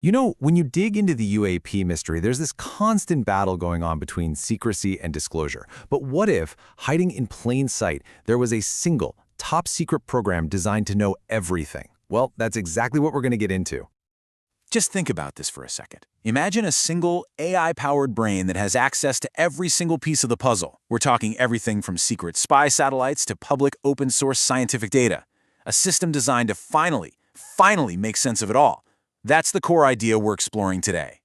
You know, when you dig into the UAP mystery, there's this constant battle going on between secrecy and disclosure. But what if, hiding in plain sight, there was a single, top-secret program designed to know everything? Well, that's exactly what we're going to get into. Just think about this for a second. Imagine a single AI-powered brain that has access to every single piece of the puzzle. We're talking everything from secret spy satellites to public open-source scientific data. A system designed to finally make sense of it all. That's the core idea we're exploring today.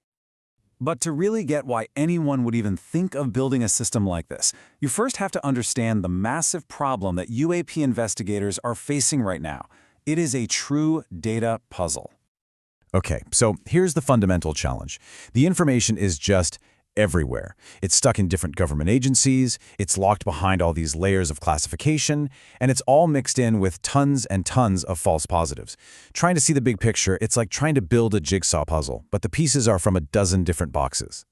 But to really get why anyone would even think of building a system like this, you first have to understand the massive problem that UAP investigators are facing right now. It is a true data puzzle. Okay, so here's the fundamental challenge. The information is just everywhere. It's stuck in different government agencies, it's locked behind all these layers of classification, and it's all mixed in with tons and tons of false positives. Trying to see the big picture, it's like trying to build a jigsaw puzzle, but the pieces are from a dozen different boxes.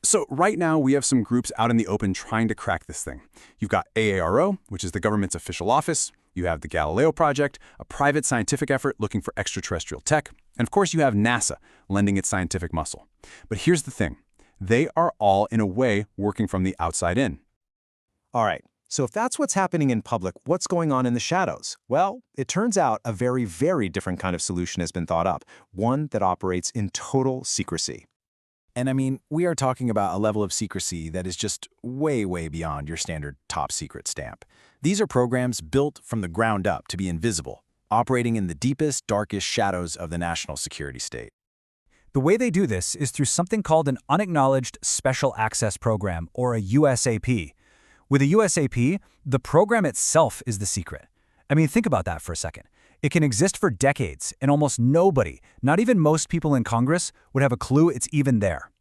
So right now, we have some groups out in the open trying to crack this thing. You've got AARO, which is the government's official office. You have the Galileo Project, a private scientific effort looking for extraterrestrial tech. And of course, you have NASA, lending its scientific muscle. But here's the thing. They are all, in a way, working from the outside in. All right, so if that's what's happening in public, what's going on in the shadows? Well, it turns out a very, very different kind of solution has been thought up, one that operates in total secrecy. And I mean, we are talking about a level of secrecy that is just way, way beyond your standard top secret stamp. These are programs built from the ground up to be invisible, operating in the deepest, darkest shadows of the national security state. The way they do this is through something called an Unacknowledged Special Access Program, or a USAP. With a USAP, the program itself is the secret. I mean, think about that for a second. It can exist for decades, and almost nobody, not even most people in Congress, would have a clue it's even there.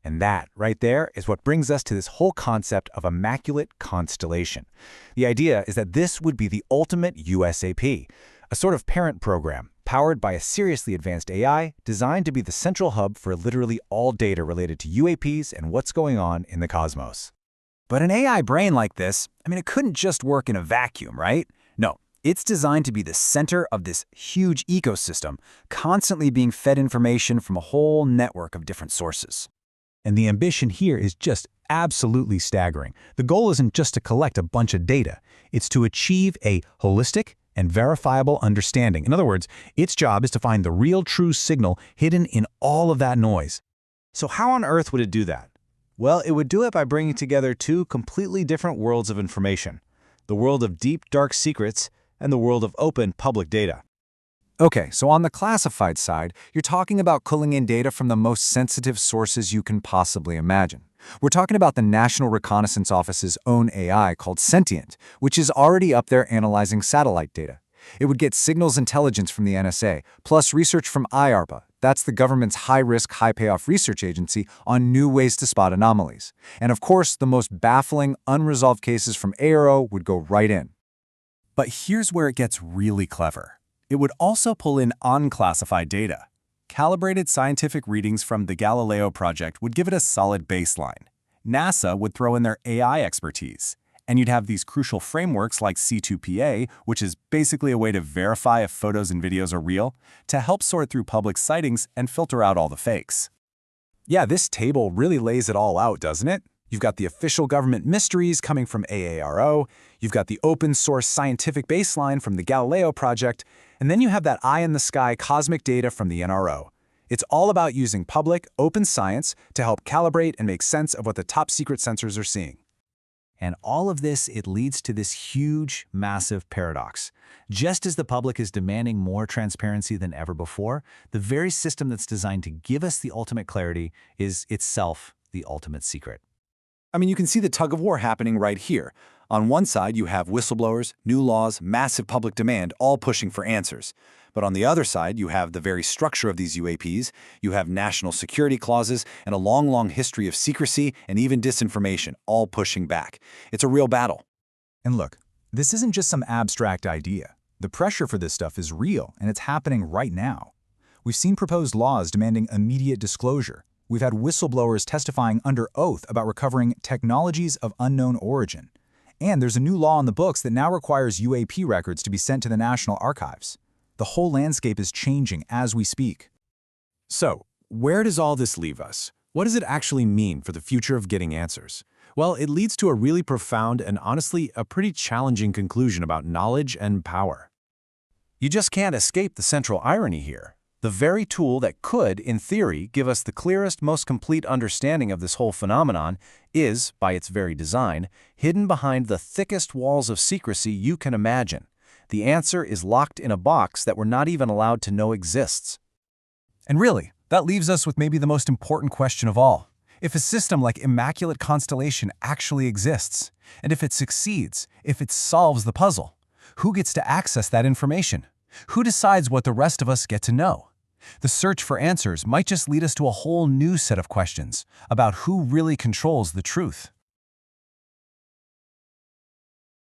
And that, right there, is what brings us to this whole concept of Immaculate Constellation. The idea is that this would be the ultimate USAP, a sort of parent program, powered by a seriously advanced AI designed to be the central hub for literally all data related to UAPs and what's going on in the cosmos. But an AI brain like this, I mean, it couldn't just work in a vacuum, right? No, it's designed to be the center of this huge ecosystem, constantly being fed information from a whole network of different sources. And the ambition here is just absolutely staggering. The goal isn't just to collect a bunch of data. It's to achieve a holistic and verifiable understanding. In other words, its job is to find the real true signal hidden in all of that noise. So how on earth would it do that? Well, it would do it by bringing together two completely different worlds of information, the world of deep, dark secrets and the world of open, public data. Okay, so on the classified side, you're talking about pulling in data from the most sensitive sources you can possibly imagine. We're talking about the National Reconnaissance Office's own AI called Sentient, which is already up there analyzing satellite data. It would get signals intelligence from the NSA, plus research from IARPA, that's the government's high-risk, high-payoff research agency on new ways to spot anomalies. And of course, the most baffling, unresolved cases from AARO would go right in. But here's where it gets really clever. It would also pull in unclassified data. Calibrated scientific readings from the Galileo project would give it a solid baseline. NASA would throw in their AI expertise. And you'd have these crucial frameworks like C2PA, which is basically a way to verify if photos and videos are real, to help sort through public sightings and filter out all the fakes. Yeah, this table really lays it all out, doesn't it? You've got the official government mysteries coming from AARO, you've got the open-source scientific baseline from the Galileo project, and then you have that eye-in-the-sky cosmic data from the NRO. It's all about using public, open science to help calibrate and make sense of what the top-secret sensors are seeing. And all of this, it leads to this huge, massive paradox. Just as the public is demanding more transparency than ever before, the very system that's designed to give us the ultimate clarity is itself the ultimate secret. I mean, you can see the tug-of-war happening right here. On one side, you have whistleblowers, new laws, massive public demand, all pushing for answers. But on the other side, you have the very structure of these UAPs, you have national security clauses, and a long, long history of secrecy and even disinformation, all pushing back. It's a real battle. And look, this isn't just some abstract idea. The pressure for this stuff is real, and it's happening right now. We've seen proposed laws demanding immediate disclosure. We've had whistleblowers testifying under oath about recovering technologies of unknown origin. And there's a new law on the books that now requires UAP records to be sent to the National Archives. The whole landscape is changing as we speak. So, where does all this leave us? What does it actually mean for the future of getting answers? Well, it leads to a really profound and honestly a pretty challenging conclusion about knowledge and power. You just can't escape the central irony here. The very tool that could, in theory, give us the clearest, most complete understanding of this whole phenomenon is, by its very design, hidden behind the thickest walls of secrecy you can imagine. The answer is locked in a box that we're not even allowed to know exists. And really, that leaves us with maybe the most important question of all. If a system like Immaculate Constellation actually exists, and if it succeeds, if it solves the puzzle, who gets to access that information? Who decides what the rest of us get to know? The search for answers might just lead us to a whole new set of questions about who really controls the truth.